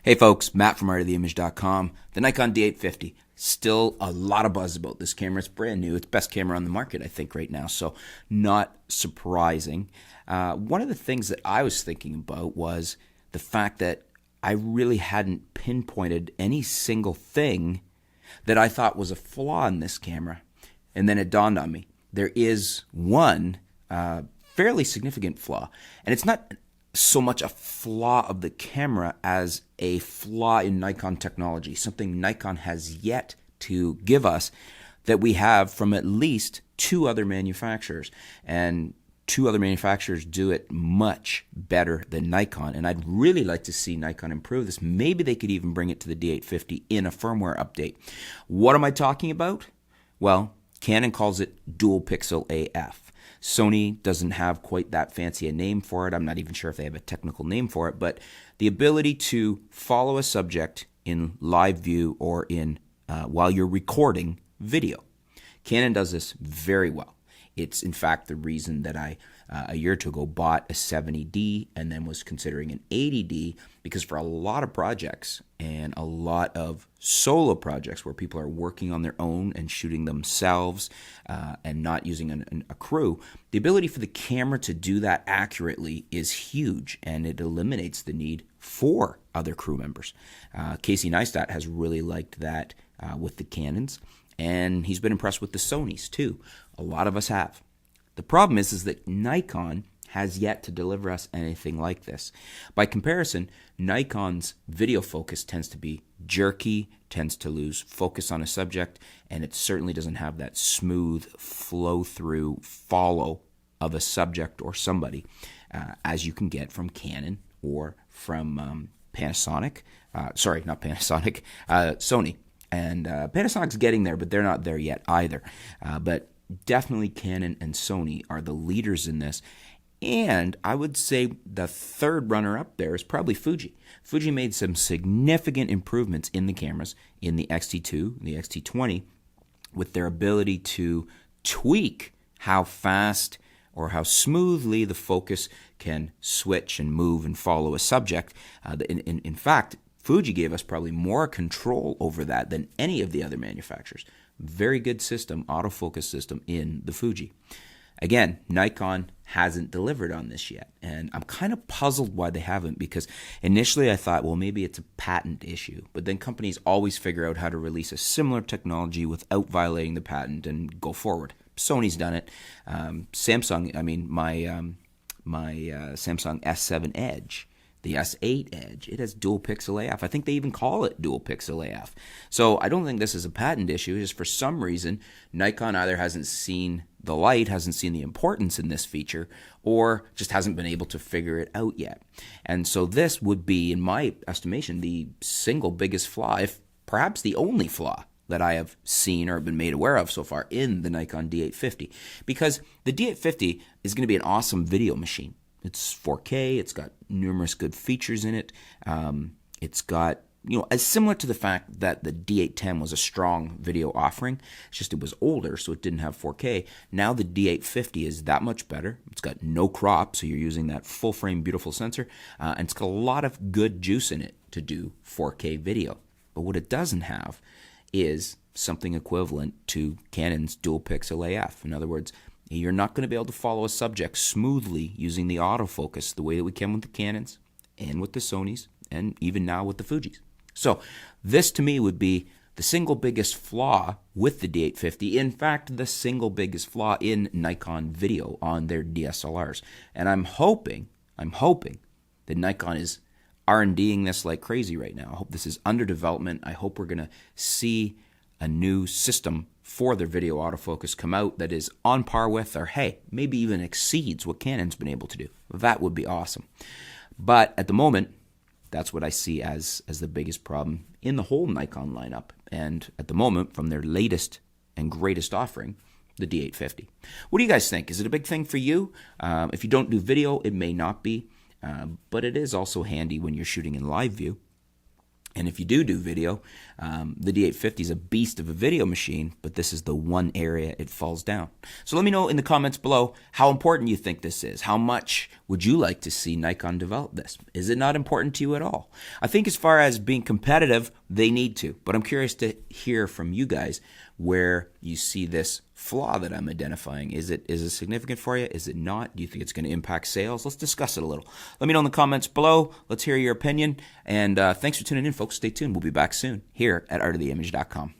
Hey folks, Matt from artoftheimage.com. The Nikon D850. Still a lot of buzz about this camera. It's brand new. It's the best camera on the market, I think, right now. So not surprising. One of the things that I was thinking about was the fact that I really hadn't pinpointed any single thing that I thought was a flaw in this camera. And then it dawned on me. There is one fairly significant flaw. And it's not so much a flaw of the camera as a flaw in Nikon technology, something Nikon has yet to give us that we have from at least two other manufacturers. And two other manufacturers do it much better than Nikon. And I'd really like to see Nikon improve this. Maybe they could even bring it to the D850 in a firmware update. What am I talking about? Well, Canon calls it dual pixel AF. Sony doesn't have quite that fancy a name for it. I'm not even sure if they have a technical name for it, but the ability to follow a subject in live view or in while you're recording video. Canon does this very well. It's in fact the reason that I a year or two ago bought a 70D and then was considering an 80D, because for a lot of projects and a lot of solo projects where people are working on their own and shooting themselves and not using a crew, the ability for the camera to do that accurately is huge, and it eliminates the need for other crew members. Casey Neistat has really liked that with the Canons, and he's been impressed with the Sonys too. A lot of us have. The problem is that Nikon has yet to deliver us anything like this. By comparison, Nikon's video focus tends to be jerky, tends to lose focus on a subject, and it certainly doesn't have that smooth flow-through follow of a subject or somebody as you can get from Canon or from Panasonic. Sorry, not Panasonic, Sony. And Panasonic's getting there, but they're not there yet either. But definitely Canon and Sony are the leaders in this. And I would say the third runner up there is probably Fuji. Fuji made some significant improvements in the cameras, in the X-T2, the X-T20, with their ability to tweak how fast or how smoothly the focus can switch and move and follow a subject. In fact, Fuji gave us probably more control over that than any of the other manufacturers. Very good system, autofocus system in the Fuji. Again, Nikon hasn't delivered on this yet, and I'm kind of puzzled why they haven't, because initially I thought, well, maybe it's a patent issue, but then companies always figure out how to release a similar technology without violating the patent and go forward. Sony's done it. Samsung, my Samsung S7 Edge, the S8 Edge, it has dual pixel AF. I think they even call it dual pixel AF. So I don't think this is a patent issue. It's just for some reason, Nikon either hasn't seen the light, hasn't seen the importance in this feature, or just hasn't been able to figure it out yet. And so this would be, in my estimation, the single biggest flaw, if perhaps the only flaw that I have seen or been made aware of so far in the Nikon D850. Because the D850 is going to be an awesome video machine. It's 4K, it's got numerous good features in it. It's got, as similar to the fact that the D810 was a strong video offering, it's just it was older, so it didn't have 4K. Now the D850 is that much better. It's got no crop, so you're using that full frame beautiful sensor, and it's got a lot of good juice in it to do 4K video. But what it doesn't have is something equivalent to Canon's dual pixel AF. In other words, you're not going to be able to follow a subject smoothly using the autofocus the way that we can with the Canons and with the Sonys and even now with the Fujis. So this to me would be the single biggest flaw with the D850. In fact, the single biggest flaw in Nikon video on their DSLRs. And I'm hoping that Nikon is R&Ding this like crazy right now. I hope this is under development. I hope we're going to see a new system for their video autofocus come out that is on par with, or hey, maybe even exceeds what Canon's been able to do. That would be awesome. But at the moment, that's what I see as the biggest problem in the whole Nikon lineup. And at the moment, from their latest and greatest offering, the D850. What do you guys think? Is it a big thing for you? If you don't do video, it may not be. But it is also handy when you're shooting in live view. And if you do video, the D850 is a beast of a video machine, but this is the one area it falls down. So let me know in the comments below how important you think this is. How much would you like to see Nikon develop this? Is it not important to you at all? I think as far as being competitive, they need to. But I'm curious to hear from you guys where you see this flaw that I'm identifying. Is it significant for you? Is it not? Do you think it's going to impact sales? Let's discuss it a little. Let me know in the comments below. Let's hear your opinion. And thanks for tuning in, folks. Stay tuned. We'll be back soon here at artoftheimage.com.